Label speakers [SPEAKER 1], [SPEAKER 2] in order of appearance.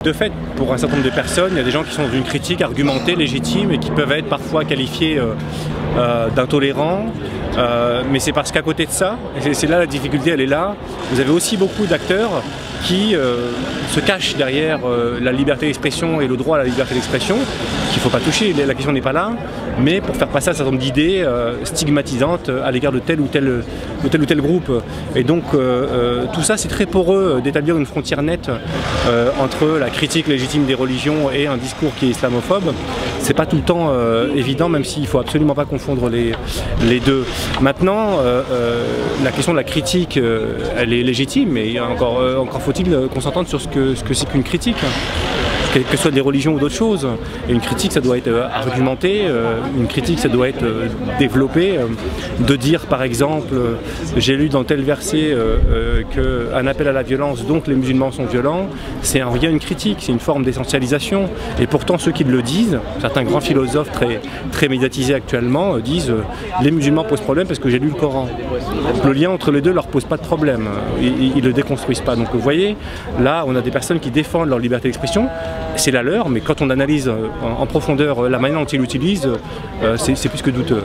[SPEAKER 1] De fait, pour un certain nombre de personnes, il y a des gens qui sont d'une critique argumentée, légitime et qui peuvent être parfois qualifiés d'intolérants. Mais c'est parce qu'à côté de ça, et c'est là la difficulté, elle est là, vous avez aussi beaucoup d'acteurs qui se cachent derrière la liberté d'expression et le droit à la liberté d'expression, qu'il ne faut pas toucher, la question n'est pas là, mais pour faire passer un certain nombre d'idées stigmatisantes à l'égard de tel ou tel groupe. Et donc tout ça, c'est très poreux d'établir une frontière nette entre la critique légitime des religions et un discours qui est islamophobe. C'est pas tout le temps évident, même s'il ne faut absolument pas confondre les deux. Maintenant, la question de la critique, elle est légitime, mais encore faut-il qu'on s'entende sur ce que c'est qu'une critique, quelles que soient des religions ou d'autres choses. Et une critique, ça doit être argumenté, une critique, ça doit être développé. De dire, par exemple, j'ai lu dans tel verset qu'un appel à la violence, donc les musulmans sont violents, c'est en rien une critique, c'est une forme d'essentialisation. Et pourtant, ceux qui le disent, certains grands philosophes très médiatisés actuellement, disent les musulmans posent problème parce que j'ai lu le Coran. Donc, le lien entre les deux ne leur pose pas de problème, ils ne le déconstruisent pas. Donc vous voyez, là, on a des personnes qui défendent leur liberté d'expression, c'est la leur, mais quand on analyse en profondeur la manière dont ils l'utilisent, c'est plus que douteux.